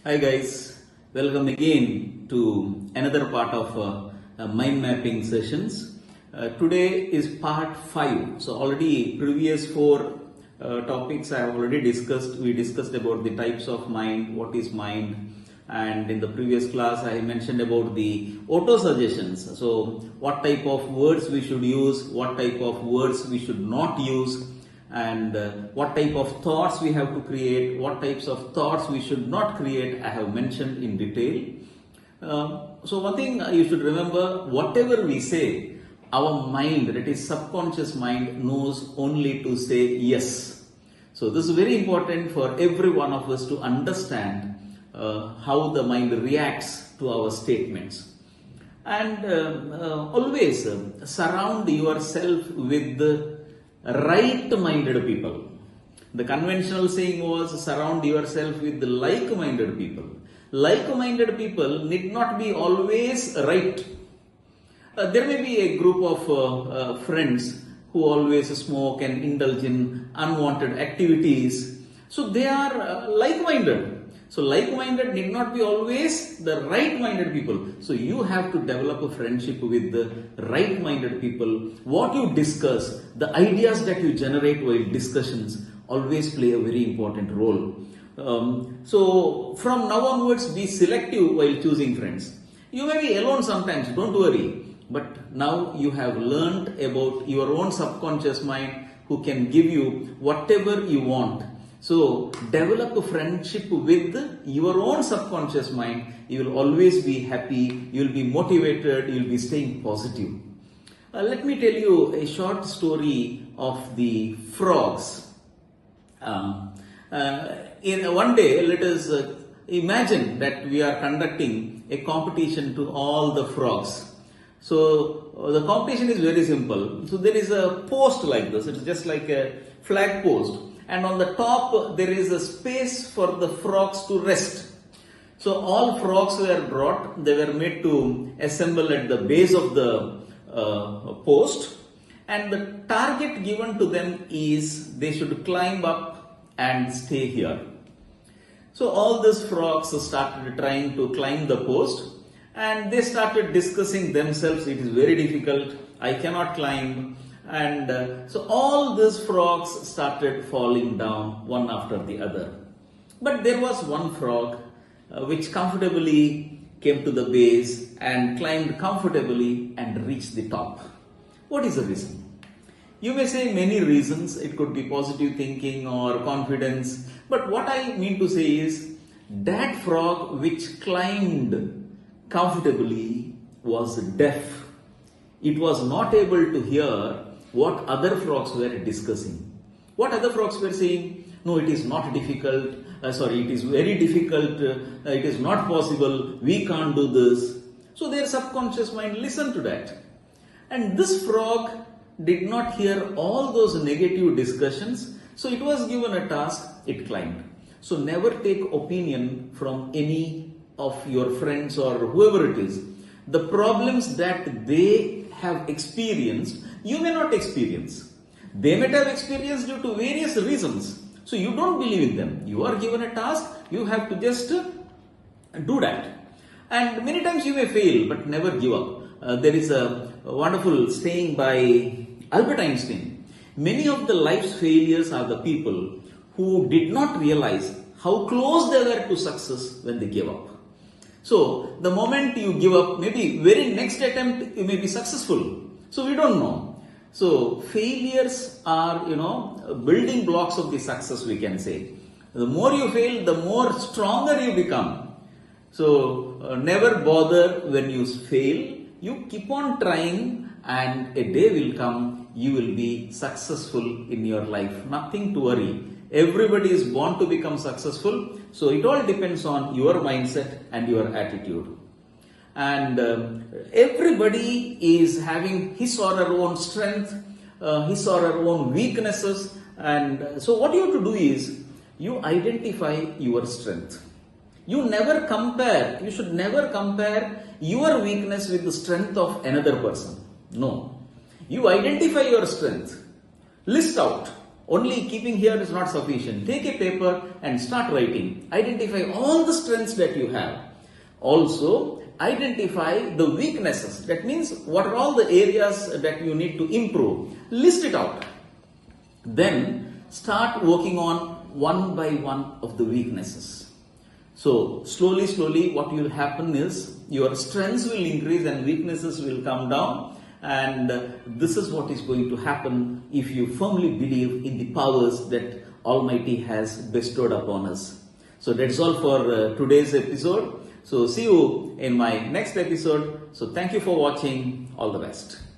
Hi guys, welcome again to another part of mind mapping sessions. Today is part 5. So already previous 4 topics I have already discussed. We discussed about the types of mind, what is mind, and in the previous class I mentioned about the auto suggestions. So what type of words we should use, what type of words we should not use, and what type of thoughts we have to create, what types of thoughts we should not create, I have mentioned in detail. So one thing you should remember, whatever we say, our mind, that is subconscious mind, knows only to say yes. So this is very important for every one of us to understand how the mind reacts to our statements. And always surround yourself with the right-minded people. The conventional saying was surround yourself with the like-minded people. Like-minded people need not be always right. There may be a group of friends who always smoke and indulge in unwanted activities. So they are like-minded. So like-minded need not be always the right-minded people. So you have to develop a friendship with the right-minded people. What you discuss, the ideas that you generate while discussions always play a very important role. So from now onwards, be selective while choosing friends. You may be alone sometimes, don't worry. But now you have learned about your own subconscious mind who can give you whatever you want. So develop a friendship with your own subconscious mind. You will always be happy, you will be motivated, you will be staying positive. Let me tell you a short story of the frogs. In one day, let us imagine that we are conducting a competition to all the frogs. So the competition is very simple. So there is a post like this. It's just like a flag post. And on the top there is a space for the frogs to rest. So all frogs were brought. They were made to assemble at the base of the post. And the target given to them is they should climb up and stay here. So all these frogs started trying to climb the post. And they started discussing themselves, it is very difficult, I cannot climb. And so all these frogs started falling down one after the other. But there was one frog which comfortably came to the base and climbed comfortably and reached the top. What is the reason? You may say many reasons. It could be positive thinking or confidence. But what I mean to say is that frog which climbed comfortably was deaf. It was not able to hear what other frogs were discussing. What other frogs were saying? No, it is not difficult. It is very difficult. It is not possible. We can't do this. So their subconscious mind listened to that. And this frog did not hear all those negative discussions. So it was given a task, it climbed. So never take opinion from any of your friends or whoever it is. The problems that they have experienced, you may not experience. They may have experienced due to various reasons. So you don't believe in them. You are given a task, you have to just do that. And many times you may fail, but never give up. There is a wonderful saying by Albert Einstein. Many of the life's failures are the people who did not realize how close they were to success when they gave up. So the moment you give up, maybe very next attempt you may be successful. So we don't know. So failures are, building blocks of the success, we can say. The more you fail, the more stronger you become. So never bother when you fail. You keep on trying and a day will come, you will be successful in your life. Nothing to worry. Everybody is born to become successful. So it all depends on your mindset and your attitude. And everybody is having his or her own strength, his or her own weaknesses. And so what you have to do is, you identify your strength. You should never compare your weakness with the strength of another person. No. You identify your strength. List out Only keeping here is not sufficient. Take a paper and start writing. Identify all the strengths that you have. Also, identify the weaknesses. That means what are all the areas that you need to improve. List it out. Then start working on one by one of the weaknesses. So slowly what will happen is your strengths will increase and weaknesses will come down. And this is what is going to happen if you firmly believe in the powers that Almighty has bestowed upon us. So that's all for today's episode. So see you in my next episode. So thank you for watching. All the best.